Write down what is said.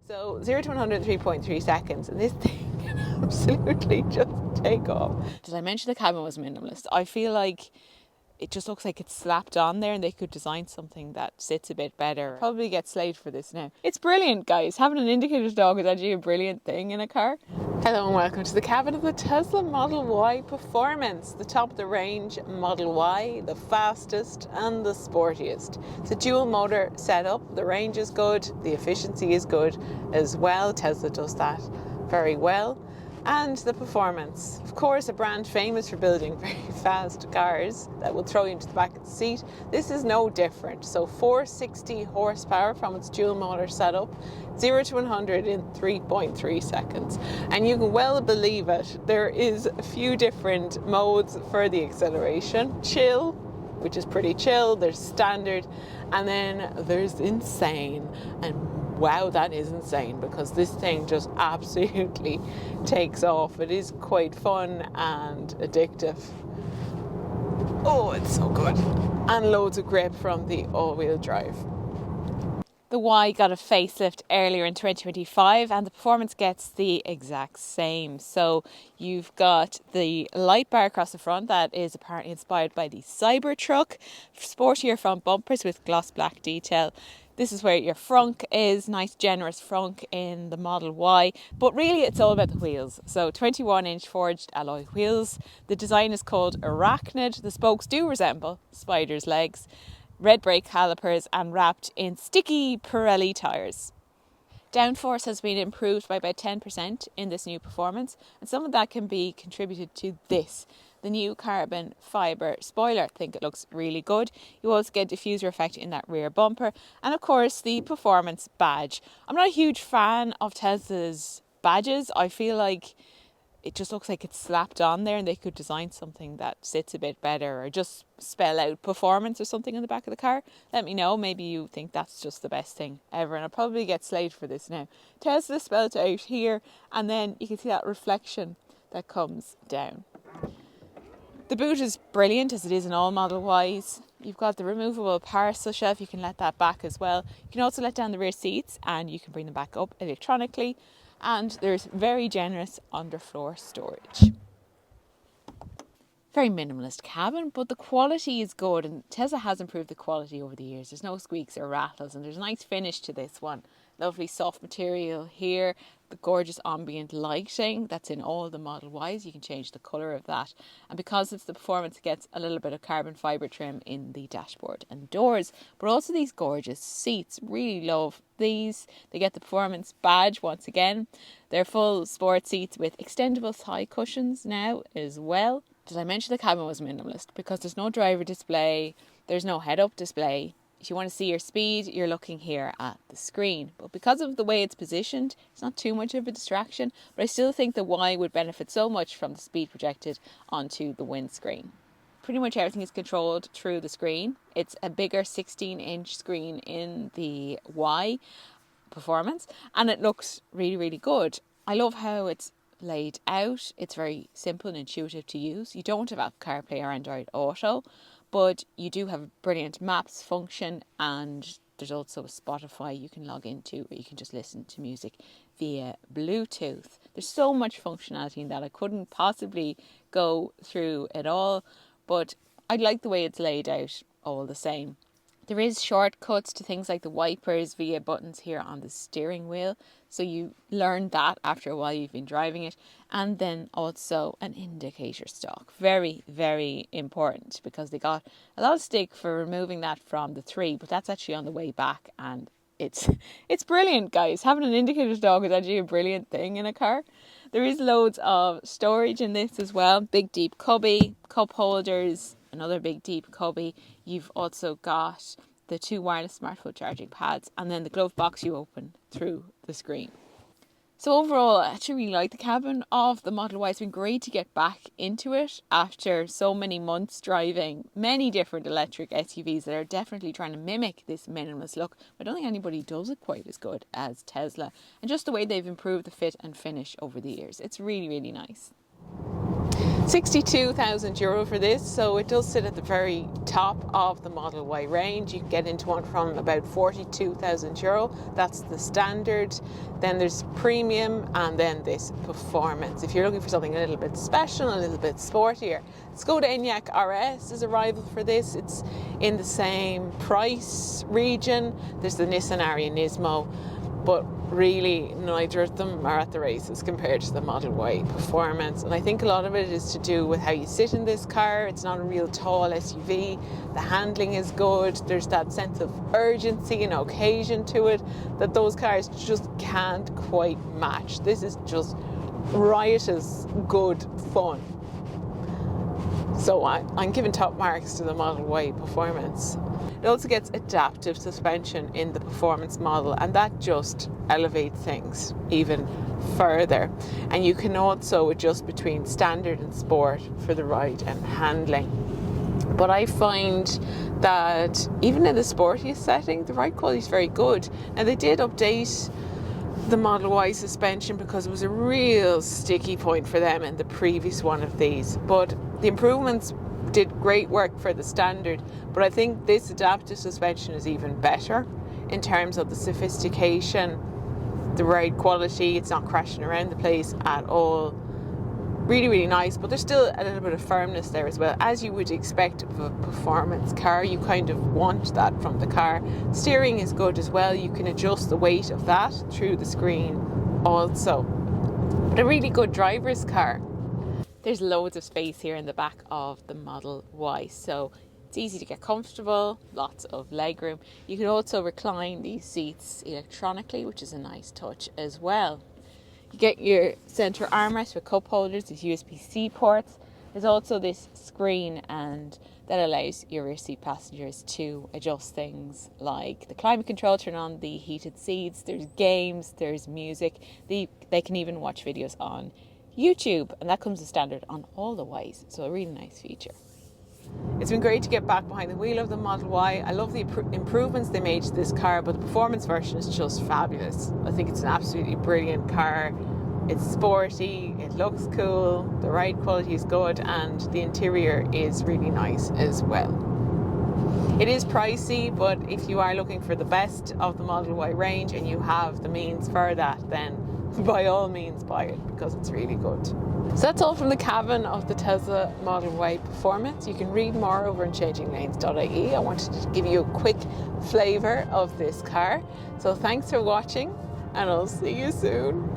So 0 to 100 in 3.3 seconds, and this thing can absolutely just take off. Did I mention the cabin was minimalist? I feel like it just looks like it's slapped on there and they could design something that sits a bit better. Probably get slated for this now. It's brilliant, guys. Having an indicator dog is actually a brilliant thing in a car. Hello and welcome to the cabin of the Tesla Model Y Performance, the top of the range Model Y, the fastest and the sportiest. It's a dual motor setup. The range is good, the efficiency is good as well. Tesla does that very well. And the performance. Of course, a brand famous for building very fast cars that will throw you into the back of the seat. This is no different. So 460 horsepower from its dual motor setup, 0 to 100 in 3.3 seconds. And you can well believe it, there is a few different modes for the acceleration. Chill, which is pretty chill, there's standard, and then there's insane. And wow, that is insane, because this thing just absolutely takes off. It is quite fun and addictive. Oh, it's so good. And loads of grip from the all-wheel drive. The Y got a facelift earlier in 2025 and the performance gets the exact same. So you've got the light bar across the front that is apparently inspired by the Cybertruck. Sportier front bumpers with gloss black detail. This is where your frunk is, nice generous frunk in the Model Y, but really it's all about the wheels. So 21-inch forged alloy wheels. The design is called Arachnid. The spokes do resemble spider's legs. Red brake calipers and wrapped in sticky Pirelli tyres. Downforce has been improved by about 10% in this new performance, and some of that can be contributed to this. The new carbon fibre spoiler. I think it looks really good. You also get diffuser effect in that rear bumper. And of course the performance badge. I'm not a huge fan of Tesla's badges. I feel like it just looks like it's slapped on there and they could design something that sits a bit better, or just spell out performance or something on the back of the car. Let me know. Maybe you think that's just the best thing ever, and I'll probably get slated for this now. Tesla spelled out here, and then you can see that reflection that comes down. The boot is brilliant, as it is in all Model Ys. You've got the removable parcel shelf, you can let that back as well. You can also let down the rear seats and you can bring them back up electronically. And there's very generous underfloor storage. Very minimalist cabin, but the quality is good, and Tesla has improved the quality over the years. There's no squeaks or rattles, and there's a nice finish to this one. Lovely soft material here, the gorgeous ambient lighting that's in all the Model Ys. You can change the colour of that, and because it's the performance, it gets a little bit of carbon fibre trim in the dashboard and doors, but also these gorgeous seats. Really love these. They get the performance badge once again. They're full sport seats with extendable thigh cushions now as well. Did I mention the cabin was minimalist? Because there's no driver display, there's no head-up display. If you want to see your speed, you're looking here at the screen. But because of the way it's positioned, it's not too much of a distraction. But I still think the Y would benefit so much from the speed projected onto the windscreen. Pretty much everything is controlled through the screen. It's a bigger 16-inch screen in the Y performance, and it looks really, really good. I love how it's laid out. It's very simple and intuitive to use. You don't have Apple CarPlay or Android Auto, but you do have a brilliant maps function, and there's also a Spotify you can log into, or you can just listen to music via Bluetooth. There's so much functionality in that. I couldn't possibly go through it all, but I like the way it's laid out all the same. There is shortcuts to things like the wipers via buttons here on the steering wheel. So you learn that after a while you've been driving it. And then also an indicator stalk. Very, very important, because they got a lot of stick for removing that from the 3. But that's actually on the way back, and it's brilliant, guys. Having an indicator stalk is actually a brilliant thing in a car. There is loads of storage in this as well. Big deep cubby, cup holders, another big deep cubby. You've also got the 2 wireless smartphone charging pads, and then the glove box you open through the screen. So overall, I actually really like the cabin of the Model Y. It's been great to get back into it after so many months driving many different electric SUVs that are definitely trying to mimic this minimalist look. I don't think anybody does it quite as good as Tesla, and just the way they've improved the fit and finish over the years. It's really, really nice. €62,000 for this, so it does sit at the very top of the Model Y range. You can get into one from about €42,000. That's the standard. Then there's premium, and then this performance. If you're looking for something a little bit special, a little bit sportier, Skoda Enyaq RS is a rival for this. It's in the same price region. There's the Nissan Ariya Nismo, but really neither of them are at the races compared to the Model Y performance. And I think a lot of it is to do with how you sit in this car. It's not a real tall SUV. The handling is good. There's that sense of urgency and occasion to it that those cars just can't quite match. This is just riotous good fun. So I'm giving top marks to the Model Y performance. It also gets adaptive suspension in the performance model, and that just elevates things even further. And you can also adjust between standard and sport for the ride and handling. But I find that even in the sportiest setting, the ride quality is very good. Now, they did update the Model Y suspension because it was a real sticky point for them in the previous one of these. But the improvements did great work for the standard, but I think this adaptive suspension is even better in terms of the sophistication, the ride quality. It's not crashing around the place at all. Really, really nice, but there's still a little bit of firmness there as well, as you would expect of a performance car. You kind of want that from the car. Steering is good as well. You can adjust the weight of that through the screen also. But a really good driver's car. There's loads of space here in the back of the Model Y, so it's easy to get comfortable, lots of legroom. You can also recline these seats electronically, which is a nice touch as well. You get your centre armrest with cup holders with USB-C ports. There's also this screen, and that allows your rear seat passengers to adjust things like the climate control, turn on the heated seats, there's games, there's music. They can even watch videos on YouTube, and that comes as standard on all the Ys, so a really nice feature. It's been great to get back behind the wheel of the Model Y. I love the improvements they made to this car, but the performance version is just fabulous. I think it's an absolutely brilliant car. It's sporty, it looks cool, the ride quality is good, and the interior is really nice as well. It is pricey, but if you are looking for the best of the Model Y range and you have the means for that, then by all means buy it, because it's really good. So that's all from the cabin of the Tesla Model Y Performance. You can read more over on changinglanes.ie. I wanted to give you a quick flavour of this car. So thanks for watching, and I'll see you soon.